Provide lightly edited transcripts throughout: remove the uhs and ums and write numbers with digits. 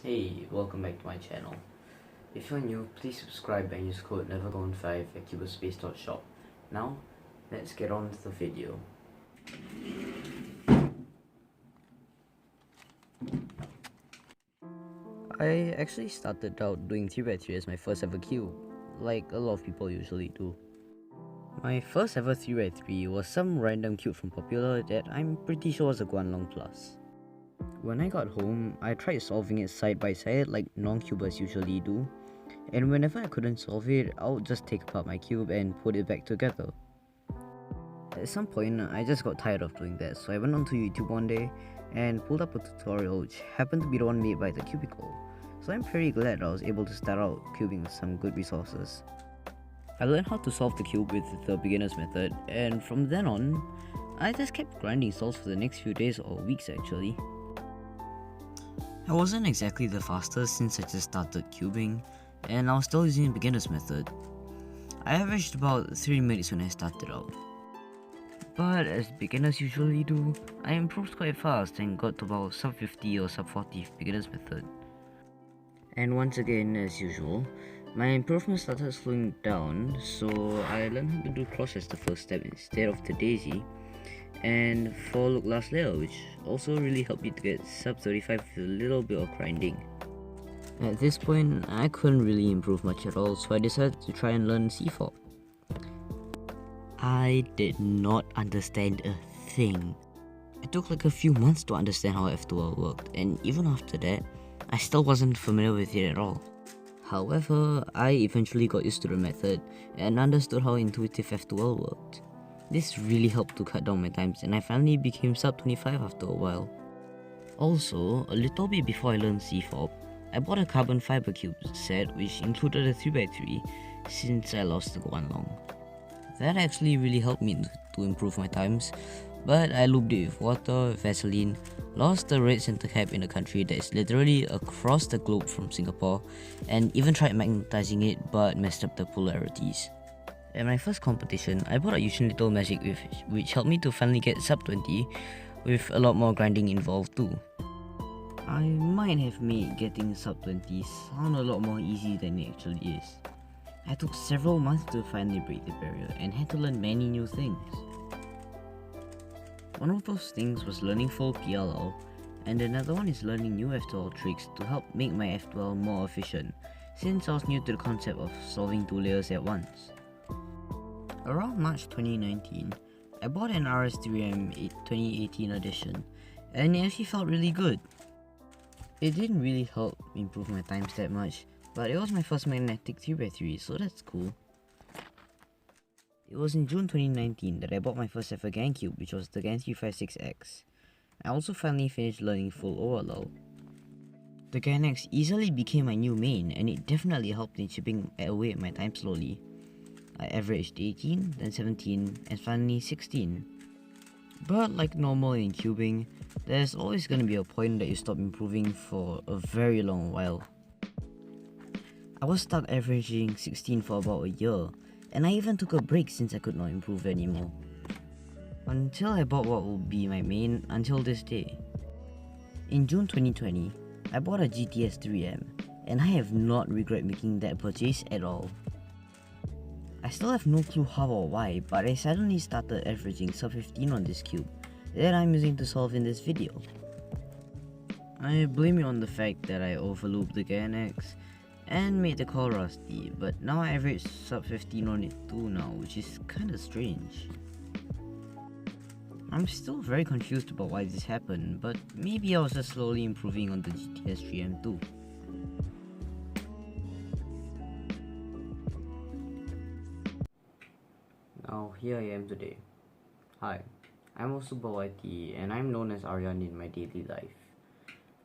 Hey, welcome back to my channel. If you're new, please subscribe and use code NEVERGONE5 at cubospace.shop. Now, let's get on with the video. I actually started out doing 3x3 as my first ever cube, like a lot of people usually do. My first ever 3x3 was some random cube from Popular that I'm pretty sure was a Guanlong Plus. When I got home, I tried solving it side by side like non-cubers usually do, and whenever I couldn't solve it, I would just take apart my cube and put it back together. At some point, I just got tired of doing that, so I went onto YouTube one day and pulled up a tutorial which happened to be the one made by The Cubicle. So I'm pretty glad I was able to start out cubing with some good resources. I learned how to solve the cube with the beginner's method, and from then on, I just kept grinding solves for the next few days or weeks actually. I wasn't exactly the fastest since I just started cubing, and I was still using the beginner's method. I averaged about 3 minutes when I started out. But as beginners usually do, I improved quite fast and got to about sub 50 or sub 40 beginner's method. And once again, as usual, my improvement started slowing down, so I learned how to do cross as the first step instead of the daisy, and for look last layer, which also really helped me to get sub 35 with a little bit of grinding. At this point, I couldn't really improve much at all, so I decided to try and learn C4. I did not understand a thing. It took like a few months to understand how F2L worked, and even after that, I still wasn't familiar with it at all. However, I eventually got used to the method and understood how intuitive F2L worked. This really helped to cut down my times, and I finally became sub 25 after a while. Also, a little bit before I learned C4, I bought a carbon fiber cube set which included a 3x3 since I lost the Guanlong. That actually really helped me to improve my times, but I lubed it with water, Vaseline, lost the red center cap in a country that is literally across the globe from Singapore, and even tried magnetizing it but messed up the polarities. At my first competition, I bought a Yushin Little Magic which helped me to finally get sub 20 with a lot more grinding involved too. I might have made getting sub 20 sound a lot more easy than it actually is. I took several months to finally break the barrier and had to learn many new things. One of those things was learning full PLL, and another one is learning new F2L tricks to help make my F2L more efficient, since I was new to the concept of solving 2 layers at once. Around March 2019, I bought an RS3M 2018 edition, and it actually felt really good. It didn't really help improve my times that much, but it was my first magnetic 3x3, so that's cool. It was in June 2019 that I bought my first ever GAN cube, which was the GAN 356X. I also finally finished learning full OLL. The GAN X easily became my new main, and it definitely helped in chipping away at my time slowly. I averaged 18, then 17, and finally 16. But like normal in cubing, there's always gonna be a point that you stop improving for a very long while. I was stuck averaging 16 for about a year, and I even took a break since I could not improve anymore. Until I bought what will be my main until this day. In June 2020, I bought a GTS 3M, and I have not regret making that purchase at all. I still have no clue how or why, but I suddenly started averaging sub 15 on this cube that I'm using to solve in this video. I blame it on the fact that I overlooped the GAN X and made the core rusty, but now I average sub 15 on it too now, which is kinda strange. I'm still very confused about why this happened, but maybe I was just slowly improving on the GTS 3M too. Now here I am today. Hi, I'm Osuba YT and I'm known as Aryan in my daily life.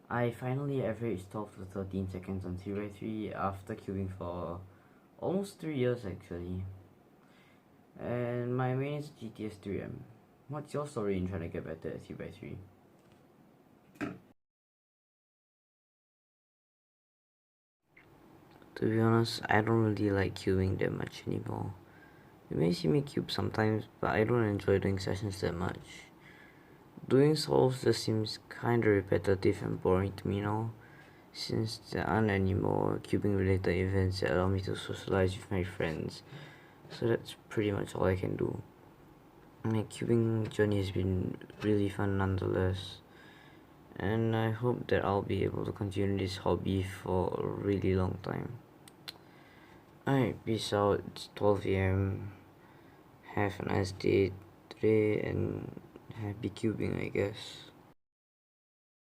I finally averaged 12 to 13 seconds on 3x3 after cubing for almost 3 years actually. And my main is GTS 3M. What's your story in trying to get better at 3x3? To be honest, I don't really like cubing that much anymore. You may see me cube sometimes, but I don't enjoy doing sessions that much. Doing solves just seems kinda repetitive and boring to me now, since there aren't any more cubing related events that allow me to socialize with my friends. So that's pretty much all I can do. My cubing journey has been really fun nonetheless, and I hope that I'll be able to continue this hobby for a really long time. Alright, peace out. It's 12 a.m. Have a nice day today and happy cubing, I guess.